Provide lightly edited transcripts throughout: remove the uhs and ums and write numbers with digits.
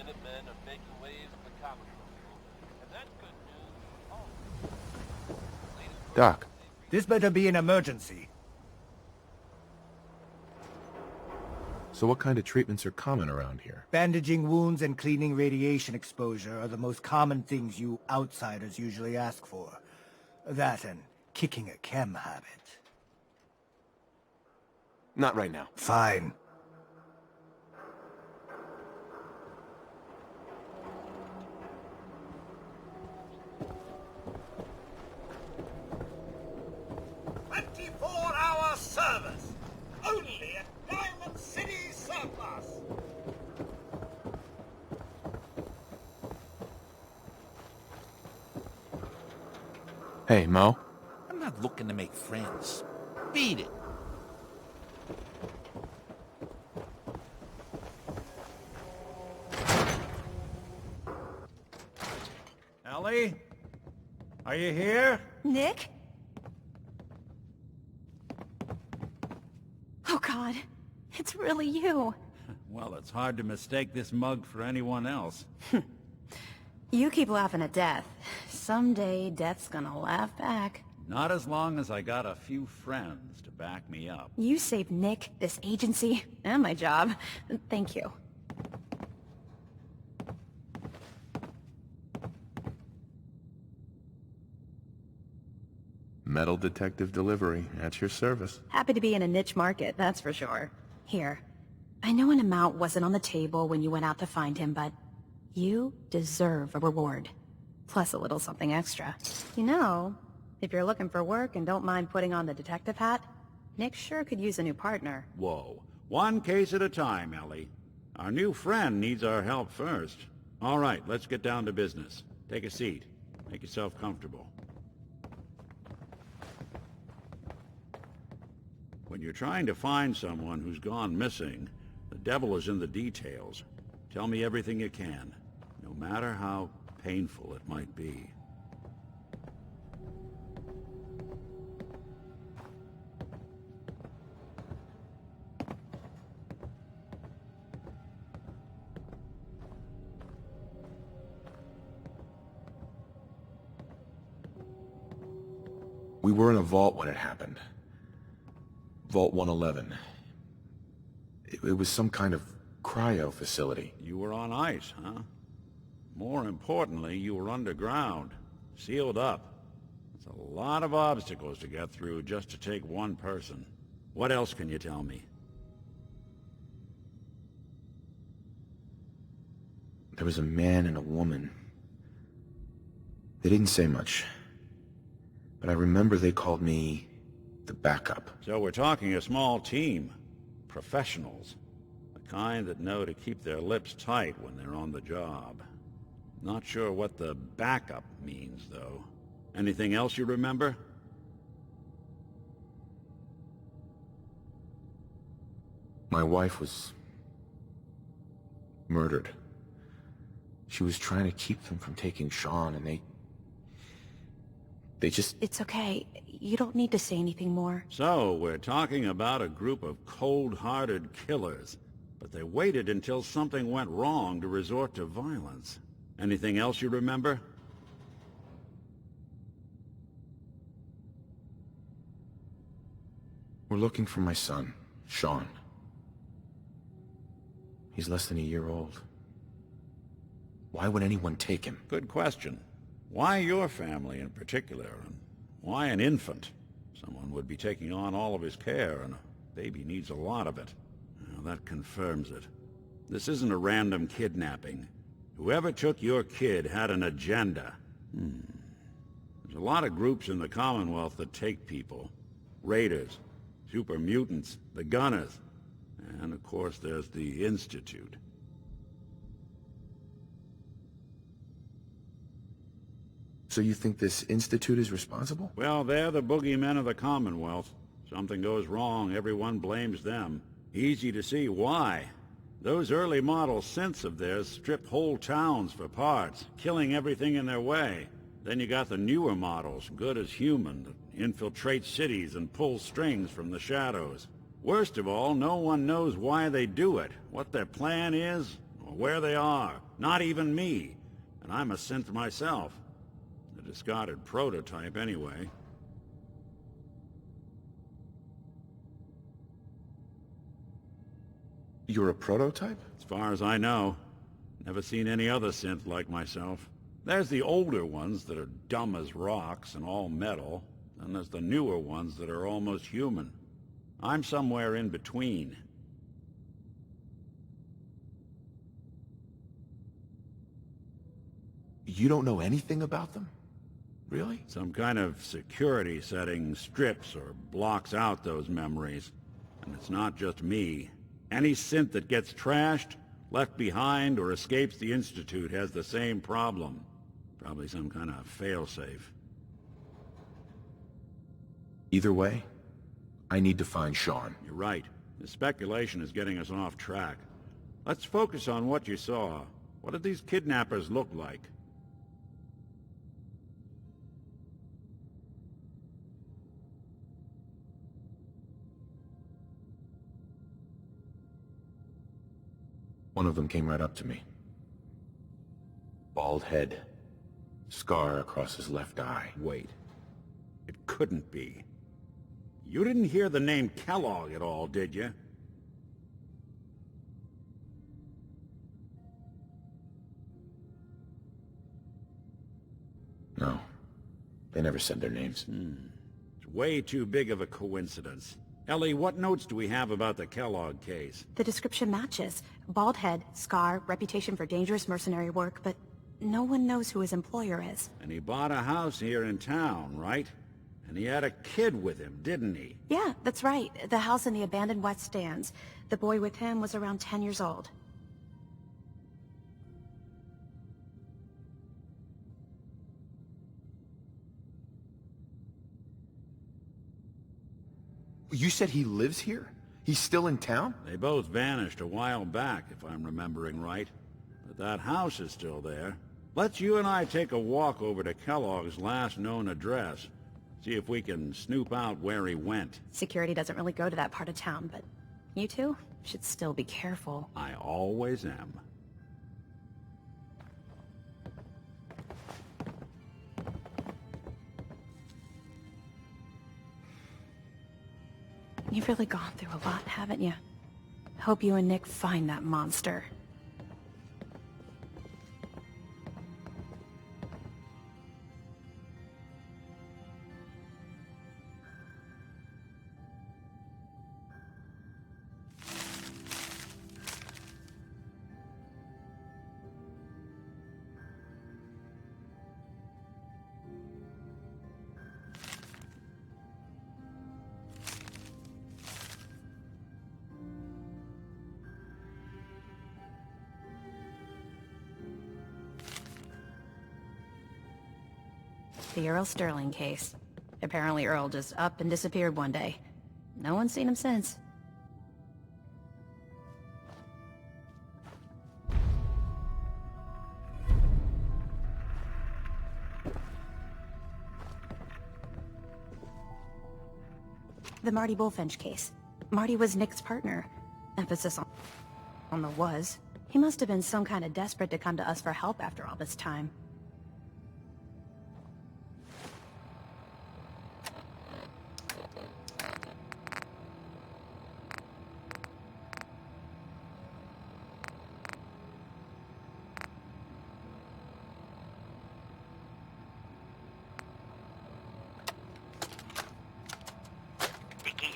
Minutemen are making waves in the comic book. And that's good news. Oh. Doc. This better be an emergency. So what kind of treatments are common around here? Bandaging wounds and cleaning radiation exposure are the most common things you outsiders usually ask for. That and kicking a chem habit. Not right now. Fine. Hour service. Only at Diamond City Surplus. Hey, Mo. I'm not looking to make friends. Beat it. Ellie? Are you here? Nick? Oh God, it's really you. Well, it's hard to mistake this mug for anyone else. You keep laughing at death. Someday, death's gonna laugh back. Not as long as I got a few friends to back me up. You saved Nick, this agency, and my job. Thank you. Metal detective delivery, at your service. Happy to be in a niche market, that's for sure. Here, I know an amount wasn't on the table when you went out to find him, but you deserve a reward. Plus a little something extra. You know, if you're looking for work and don't mind putting on the detective hat, Nick sure could use a new partner. Whoa. One case at a time, Ellie. Our new friend needs our help first. All right, let's get down to business. Take a seat. Make yourself comfortable. When you're trying to find someone who's gone missing, the devil is in the details. Tell me everything you can, no matter how painful it might be. We were in a vault when it happened. Vault 111. It was some kind of cryo facility. You were on ice, huh? More importantly, you were underground, sealed up. It's a lot of obstacles to get through just to take one person. What else can you tell me? There was a man and a woman. They didn't say much, but I remember they called me the backup. So we're talking a small team. Professionals. The kind that know to keep their lips tight when they're on the job. Not sure what the backup means, though. Anything else you remember? My wife was murdered. She was trying to keep them from taking Sean, and they just... It's okay. You don't need to say anything more. So, we're talking about a group of cold-hearted killers. But they waited until something went wrong to resort to violence. Anything else you remember? We're looking for my son, Sean. He's less than a year old. Why would anyone take him? Good question. Why your family in particular, and why an infant? Someone would be taking on all of his care, and a baby needs a lot of it. Well, that confirms it. This isn't a random kidnapping. Whoever took your kid had an agenda. There's a lot of groups in the Commonwealth that take people. Raiders, super mutants, the Gunners, and of course there's the Institute. So you think this Institute is responsible? Well, they're the boogeymen of the Commonwealth. Something goes wrong, everyone blames them. Easy to see why. Those early model synths of theirs stripped whole towns for parts, killing everything in their way. Then you got the newer models, good as human, that infiltrate cities and pull strings from the shadows. Worst of all, no one knows why they do it, what their plan is, or where they are. Not even me. And I'm a synth myself. A discarded prototype, anyway. You're a prototype? As far as I know. Never seen any other synth like myself. There's the older ones that are dumb as rocks and all metal, and there's the newer ones that are almost human. I'm somewhere in between. You don't know anything about them? Really? Some kind of security setting strips or blocks out those memories. And it's not just me. Any synth that gets trashed, left behind, or escapes the Institute has the same problem. Probably some kind of failsafe. Either way, I need to find Sean. You're right. The speculation is getting us off track. Let's focus on what you saw. What did these kidnappers look like? One of them came right up to me. Bald head. Scar across his left eye. Wait. It couldn't be. You didn't hear the name Kellogg at all, did you? No. They never said their names. It's way too big of a coincidence. Ellie, what notes do we have about the Kellogg case? The description matches. Bald head, scar, reputation for dangerous mercenary work, but no one knows who his employer is. And he bought a house here in town, right? And he had a kid with him, didn't he? Yeah, that's right. The house in the abandoned West Stands. The boy with him was around 10 years old. You said he lives here? He's still in town? They both vanished a while back, if I'm remembering right. But that house is still there. Let's you and I take a walk over to Kellogg's last known address. See if we can snoop out where he went. Security doesn't really go to that part of town, but you two should still be careful. I always am. You've really gone through a lot, haven't you? Hope you and Nick find that monster. The Earl Sterling case. Apparently Earl just up and disappeared one day. No one's seen him since. The Marty Bullfinch case. Marty was Nick's partner. Emphasis on the was. He must have been some kind of desperate to come to us for help after all this time.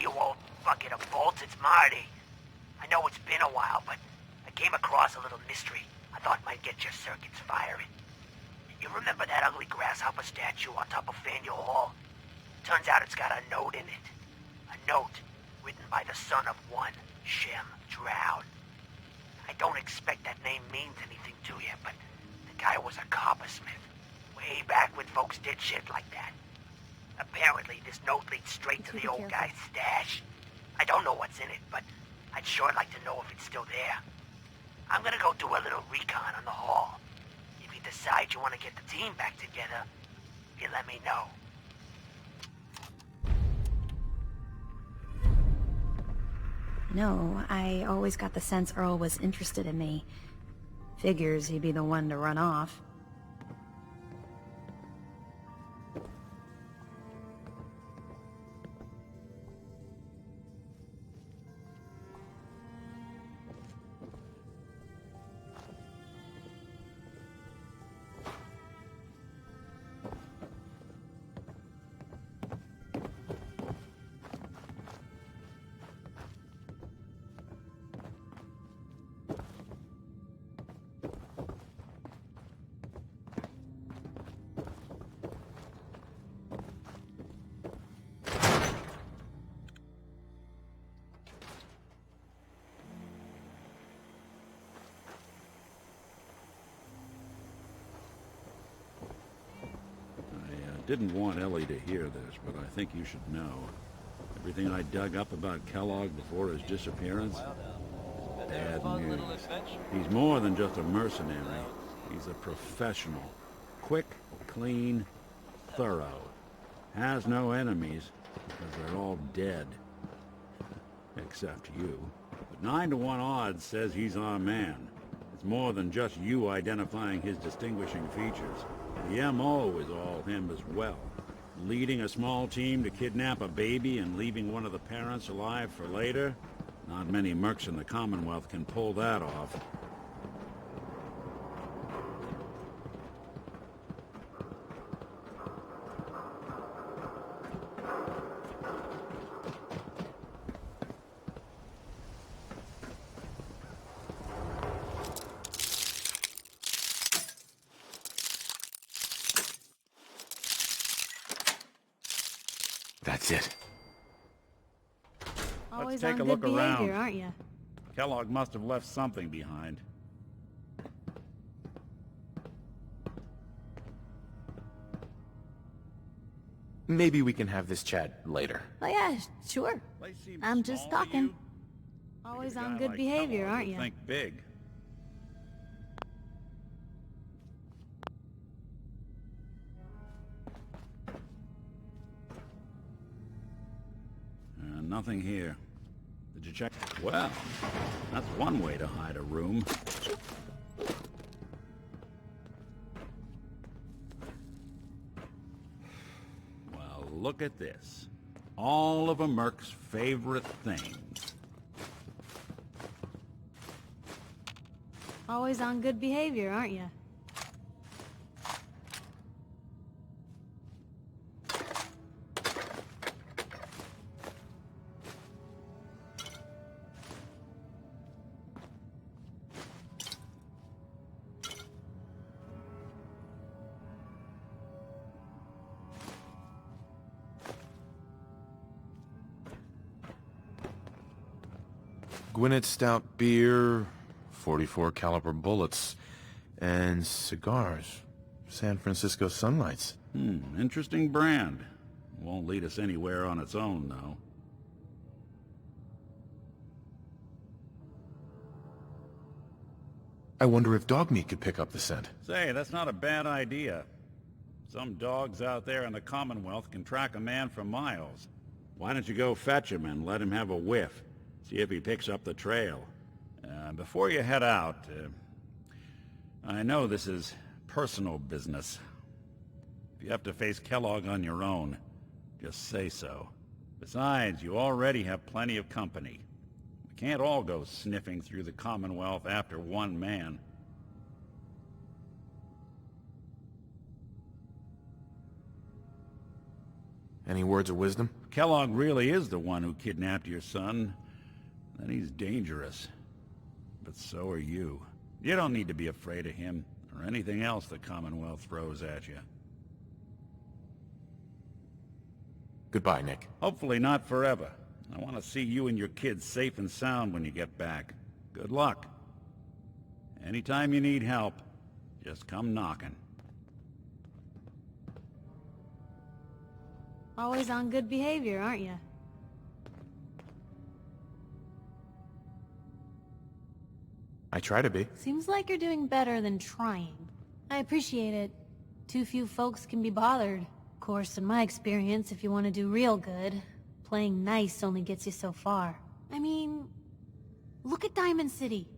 You old bucket of bolts, it's Marty. I know it's been a while, but I came across a little mystery I thought might get your circuits firing. You remember that ugly grasshopper statue on top of Faneuil Hall? Turns out it's got a note in it. A note written by the son of one Shem Droud. I don't expect that name means anything to you, but the guy was a coppersmith. Way back when folks did shit like that. Apparently, this note leads straight to the old guy's stash. I don't know what's in it, but I'd sure like to know if it's still there. I'm gonna go do a little recon on the hall. If you decide you want to get the team back together, you let me know. No, I always got the sense Earl was interested in me. Figures he'd be the one to run off. Didn't want Ellie to hear this, but I think you should know. Everything I dug up about Kellogg before his disappearance, bad news. He's more than just a mercenary. He's a professional. Quick, clean, thorough. Has no enemies, because they're all dead. Except you. But 9 to 1 odds says he's our man. It's more than just you identifying his distinguishing features. The M.O. is all him as well. Leading a small team to kidnap a baby and leaving one of the parents alive for later? Not many mercs in the Commonwealth can pull that off. That's it. Always Let's take on a good look around. behavior, aren't you? Kellogg must have left something behind. Maybe we can have this chat later. Oh yeah, sure. Place seems I'm just small to talking. you? Always Think a on guy good like behavior, Kellogg aren't would you? Think big. Nothing here. Did you check? Well, that's one way to hide a room. Well, look at this. All of a merc's favorite things. Always on good behavior, aren't you? Gwinnett Stout beer, 44 caliber bullets, and cigars. San Francisco Sunlights. Interesting brand. Won't lead us anywhere on its own, though. I wonder if dog meat could pick up the scent. Say, that's not a bad idea. Some dogs out there in the Commonwealth can track a man for miles. Why don't you go fetch him and let him have a whiff? See if he picks up the trail. Before you head out, I know this is personal business. If you have to face Kellogg on your own, just say so. Besides, you already have plenty of company. We can't all go sniffing through the Commonwealth after one man. Any words of wisdom? Kellogg really is the one who kidnapped your son. Then he's dangerous. But so are you. You don't need to be afraid of him, or anything else the Commonwealth throws at you. Goodbye, Nick. Hopefully not forever. I want to see you and your kids safe and sound when you get back. Good luck. Anytime you need help, just come knocking. Always on good behavior, aren't you? I try to be. Seems like you're doing better than trying. I appreciate it. Too few folks can be bothered. Of course, in my experience, if you want to do real good, playing nice only gets you so far. I mean, look at Diamond City.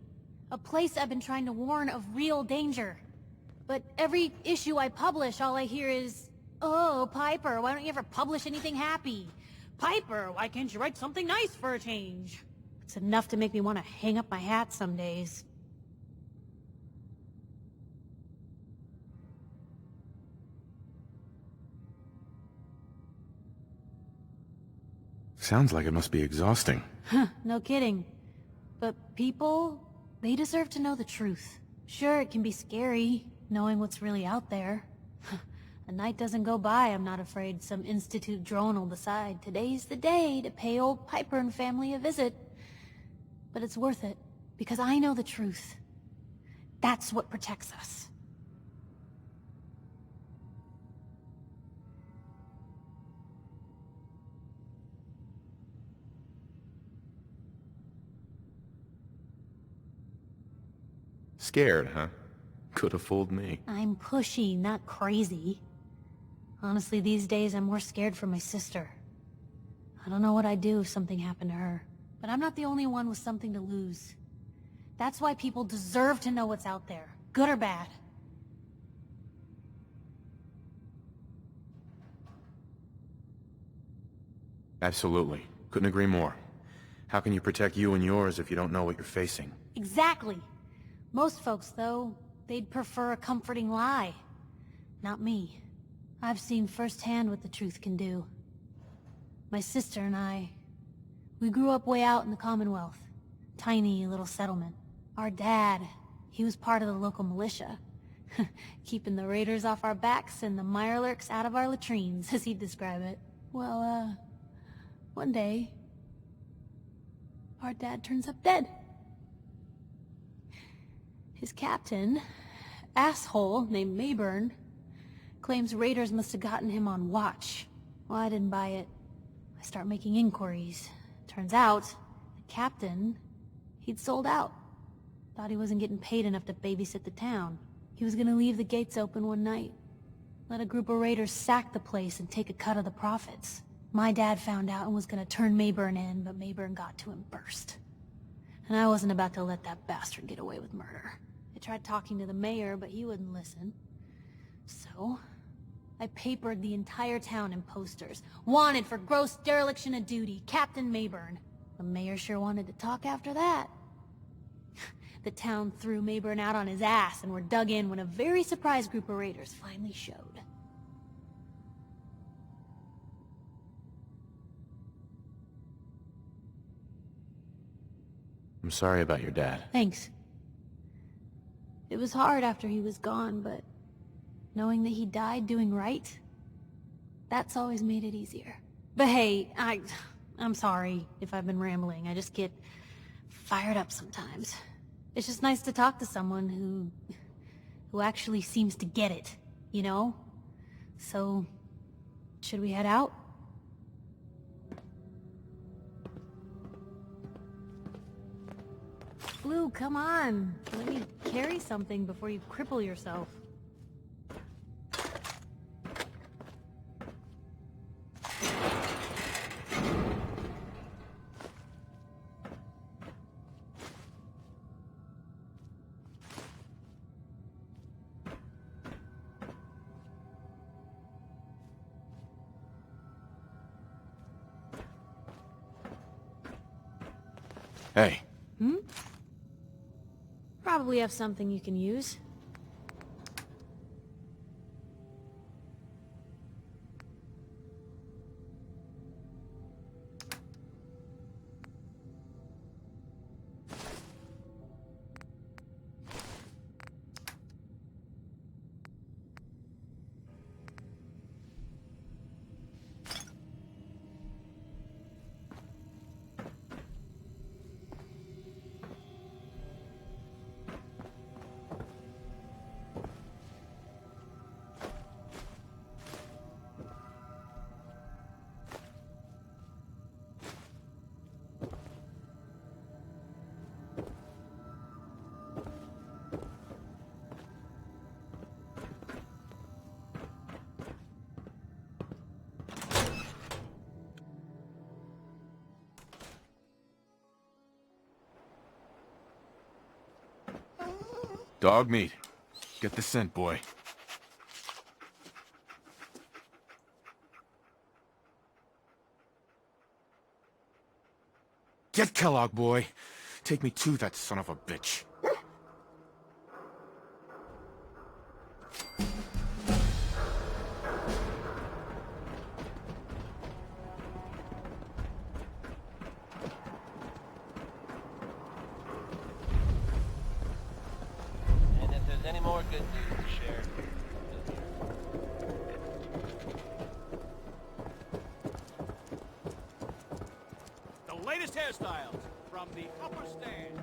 A place I've been trying to warn of real danger. But every issue I publish, all I hear is, "Oh, Пайпер, why don't you ever publish anything happy? Пайпер, why can't you write something nice for a change?" It's enough to make me want to hang up my hat some days. Sounds like it must be exhausting. No kidding. But people, they deserve to know the truth. Sure, it can be scary, knowing what's really out there. A night doesn't go by, I'm not afraid some Institute drone will decide today's the day to pay old Пайпер and family a visit. But it's worth it, because I know the truth. That's what protects us. Scared, huh? Could have fooled me. I'm pushy, not crazy. Honestly, these days I'm more scared for my sister. I don't know what I'd do if something happened to her. But I'm not the only one with something to lose. That's why people deserve to know what's out there, good or bad. Absolutely. Couldn't agree more. How can you protect you and yours if you don't know what you're facing? Exactly. Most folks, though, they'd prefer a comforting lie. Not me. I've seen firsthand what the truth can do. My sister and I, we grew up way out in the Commonwealth. Tiny little settlement. Our dad, he was part of the local militia. Keeping the raiders off our backs and the mirelurks out of our latrines, as he'd describe it. Well, one day, our dad turns up dead. His captain, asshole named Mayburn, claims raiders must have gotten him on watch. Well, I didn't buy it. I start making inquiries. Turns out, the captain, he'd sold out. Thought he wasn't getting paid enough to babysit the town. He was gonna leave the gates open one night. Let a group of raiders sack the place and take a cut of the profits. My dad found out and was gonna turn Mayburn in, but Mayburn got to him first. And I wasn't about to let that bastard get away with murder. I tried talking to the mayor, but he wouldn't listen. So, I papered the entire town in posters. Wanted for gross dereliction of duty, Captain Mayburn. The mayor sure wanted to talk after that. The town threw Mayburn out on his ass and were dug in when a very surprised group of raiders finally showed. I'm sorry about your dad. Thanks. It was hard after he was gone, but knowing that he died doing right, that's always made it easier. But hey, I'm sorry if I've been rambling. I just get fired up sometimes. It's just nice to talk to someone who actually seems to get it, you know? So, should we head out? Blue, come on. Let me carry something before you cripple yourself. Hey. Hmm? Probably have something you can use. Dog meat. Get the scent, boy. Get Kellogg, boy. Take me to that son of a bitch. And if there's any more good news to share, The latest hairstyles from the upper stand.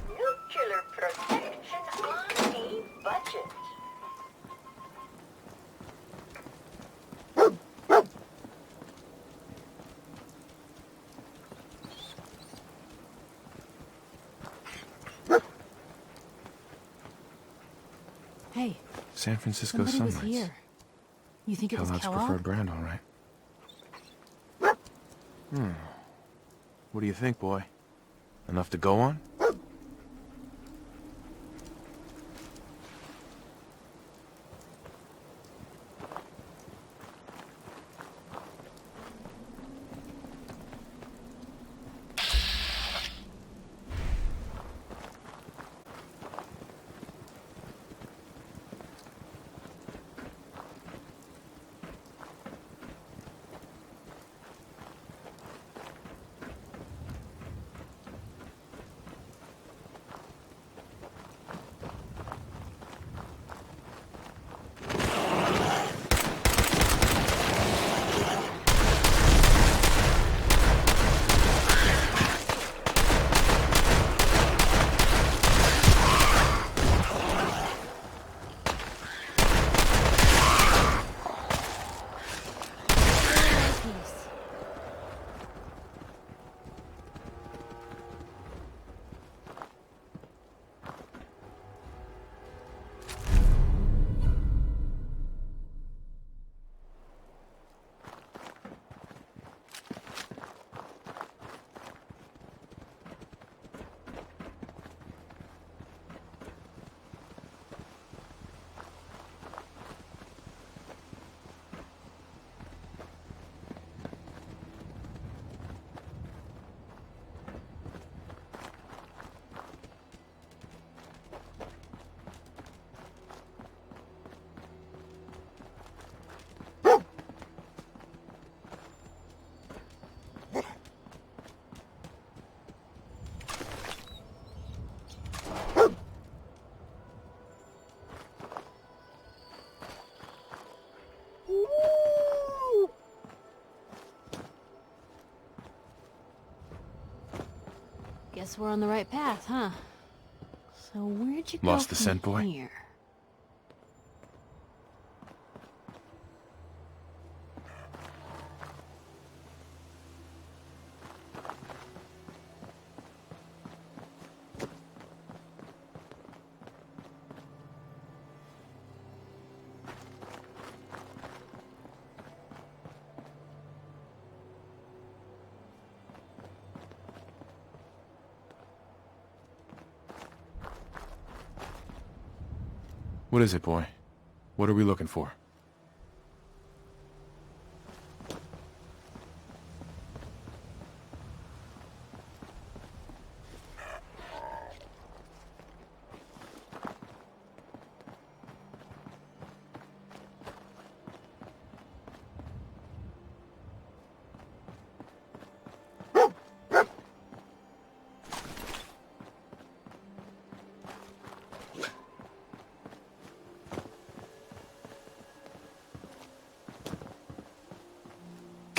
Nuclear protection on a budget. Hey, San Francisco somebody was Sunlights. here. You think it was Kellogg's Kellogg? preferred brand, all right. What do you think, boy? Enough to go on? Guess we're on the right path, huh? So where'd you go Lost the from scent, boy? here? What is it, boy? What are we looking for?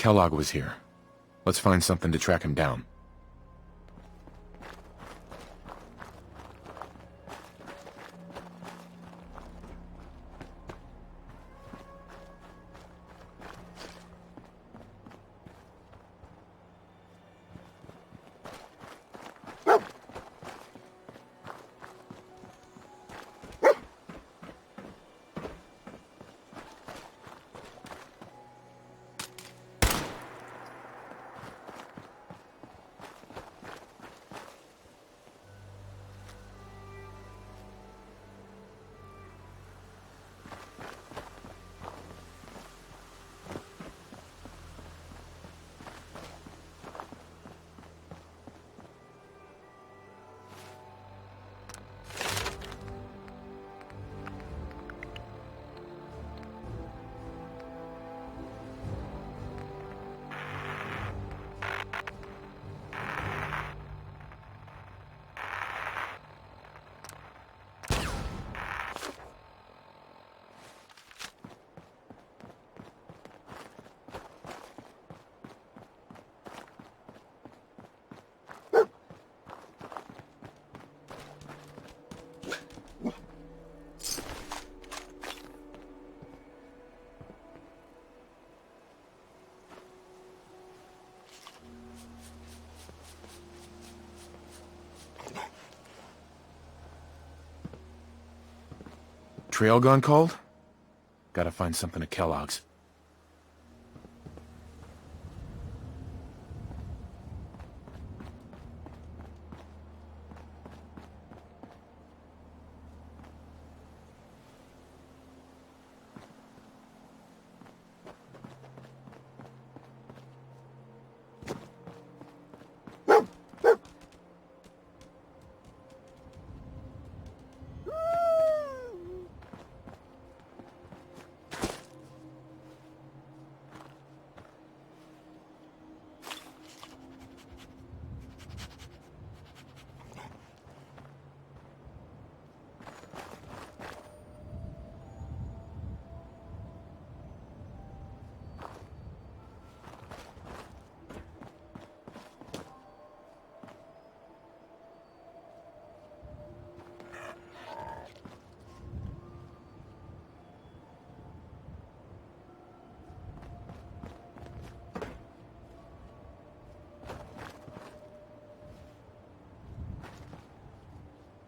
Kellogg was here. Let's find something to track him down. Trail gun called? Gotta find something at Kellogg's.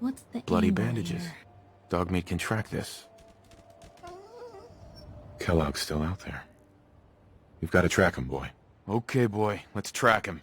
What's the Bloody angle bandages. here? Dogmeat can track this. Kellogg's still out there. We've got to track him, boy. Okay, boy. Let's track him.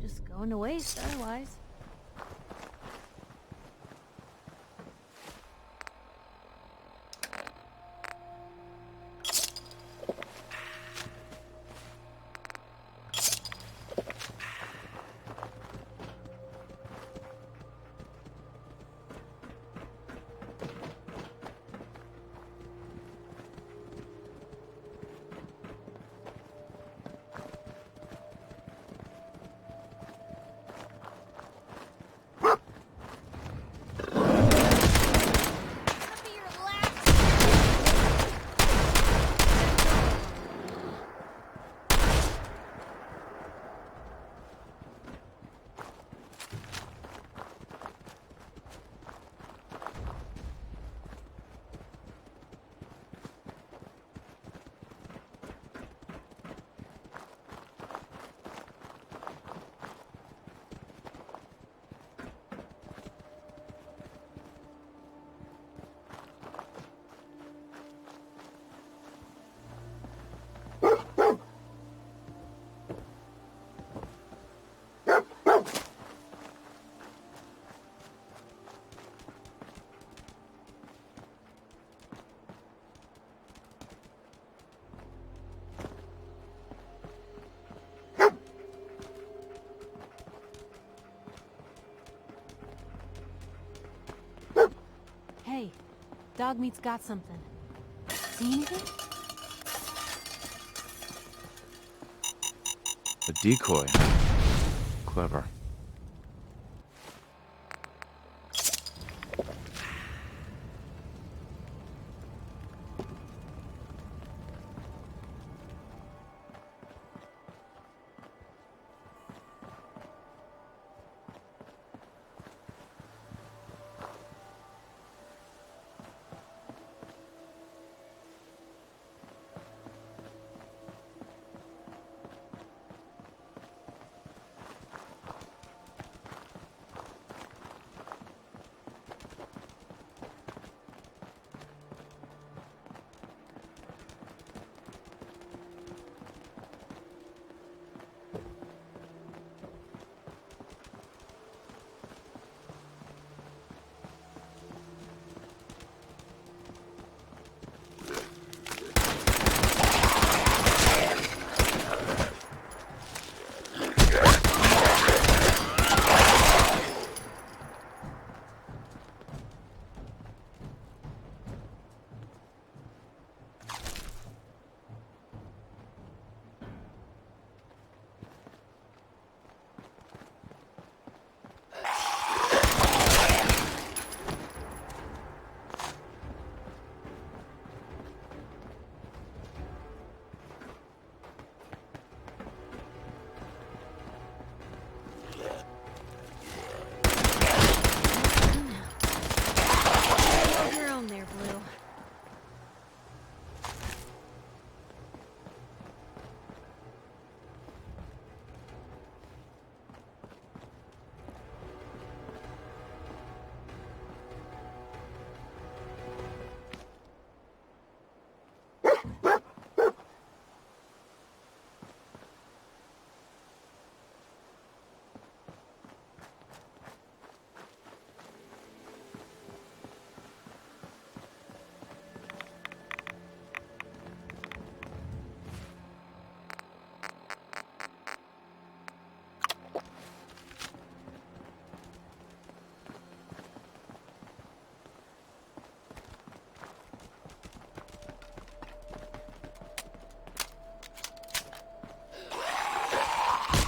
Just going to waste otherwise. Dog meat's got something. See anything? A decoy. Clever.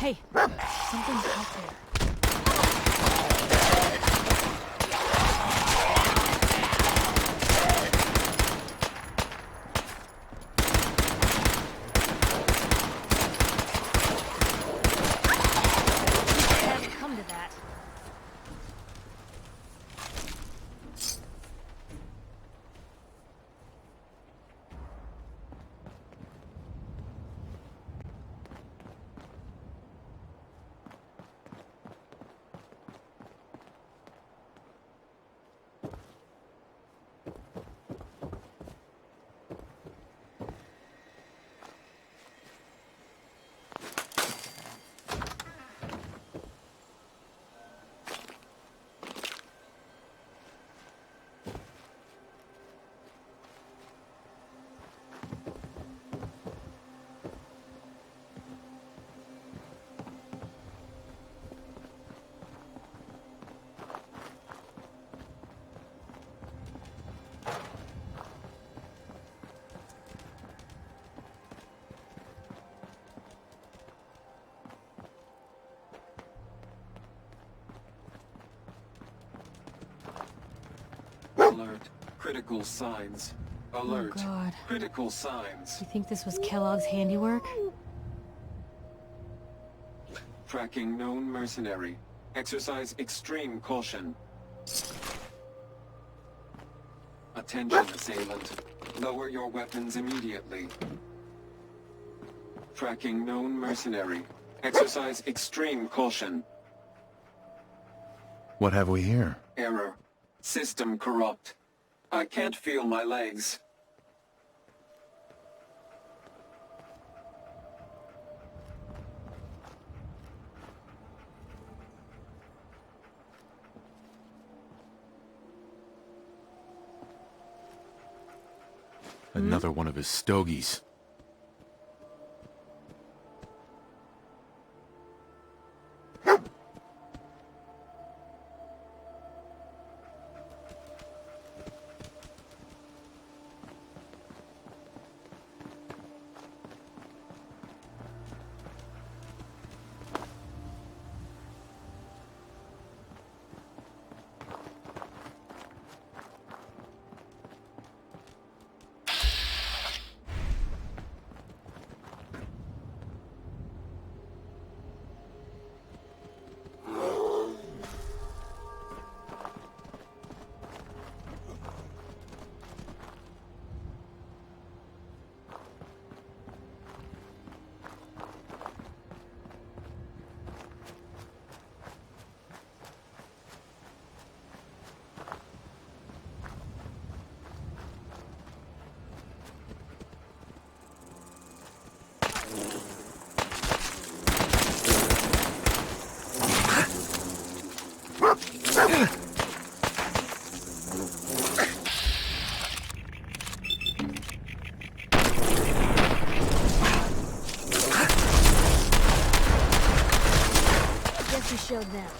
Hey, something's out there. Come to that. Alert. Critical signs. Alert. Oh God. Critical signs. You think this was Kellogg's handiwork? Tracking known mercenary. Exercise extreme caution. Attention, assailant. Lower your weapons immediately. Tracking known mercenary. Exercise extreme caution. What have we here? Error. System corrupt. I can't feel my legs. Another one of his stogies. showed them.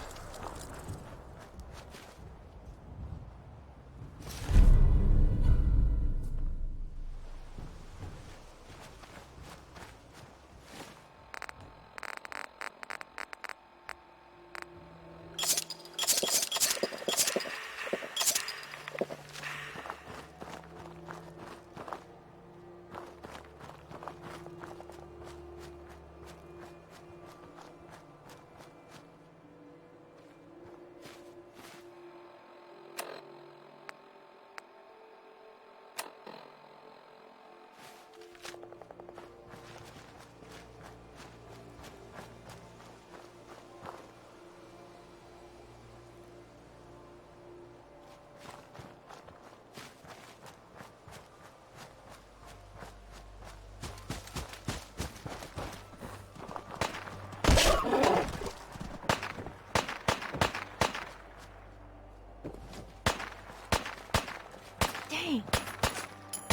Dang!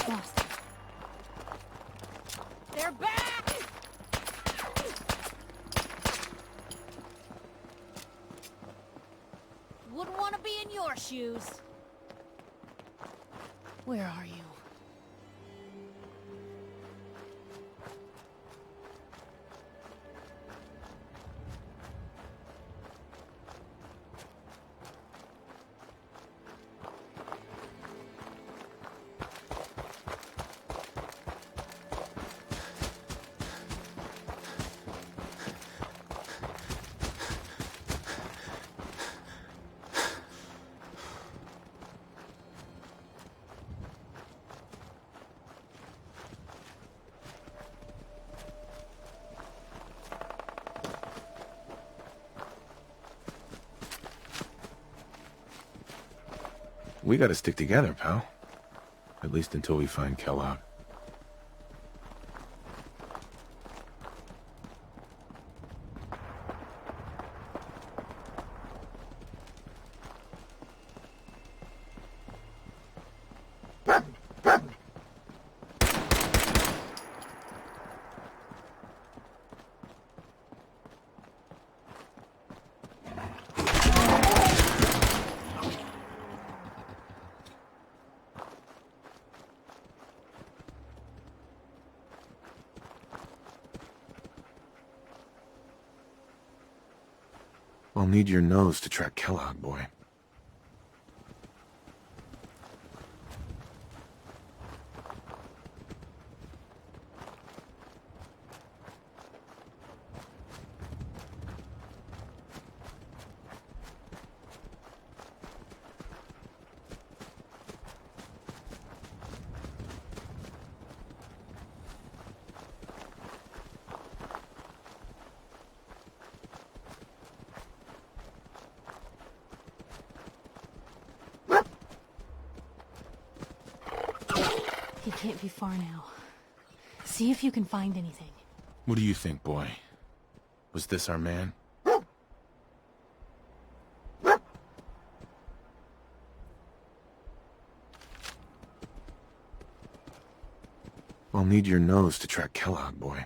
Lost them. They're back! Wouldn't want to be in your shoes. Where are you? We gotta stick together, pal. At least until we find Kellogg. I'll need your nose to track Kellogg, boy. He can't be far now. See if you can find anything. What do you think, boy? Was this our man? I'll need your nose to track Kellogg, boy.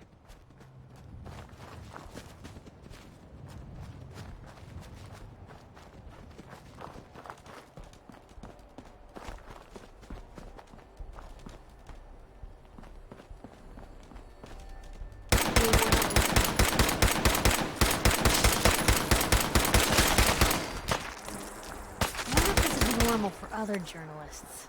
For other journalists.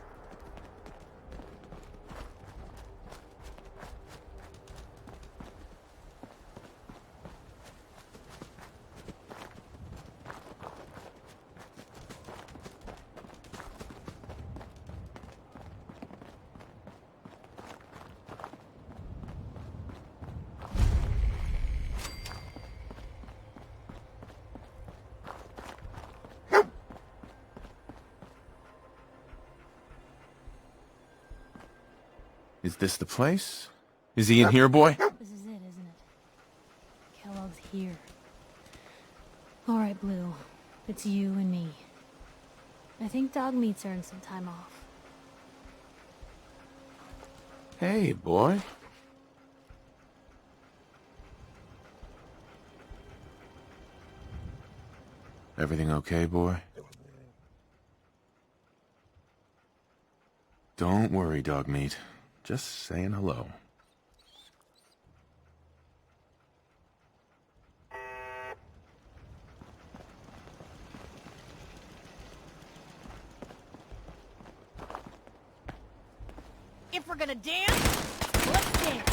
Is this the place? Is he in here, boy? This is it, isn't it? Kellogg's here. All right, Blue. It's you and me. I think Dog Meat's earned some time off. Hey, boy. Everything okay, boy? Don't worry, dog meat. Just saying hello. If we're gonna dance, let's dance.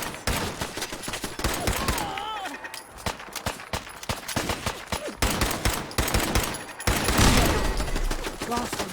Lost him.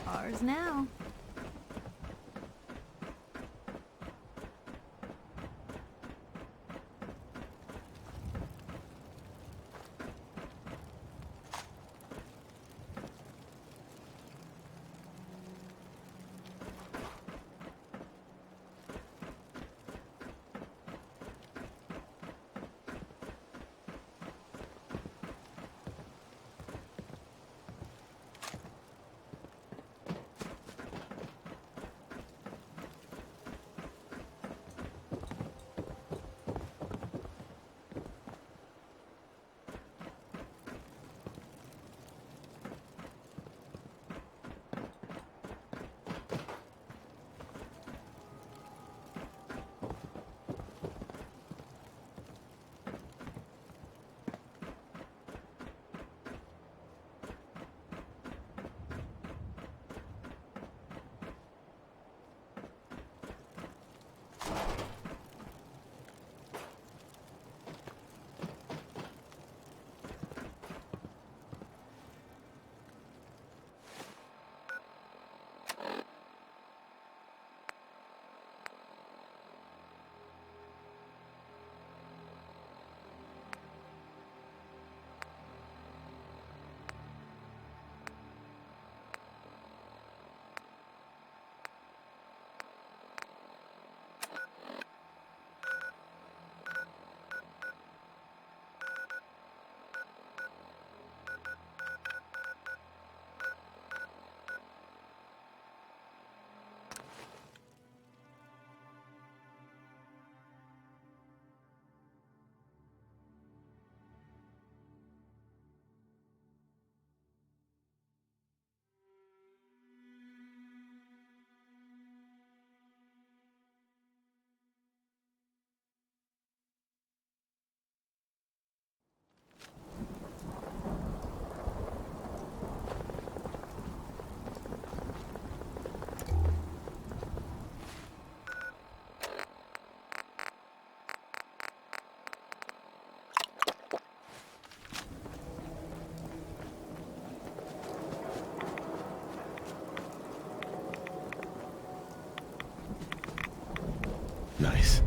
Ours now. Nice.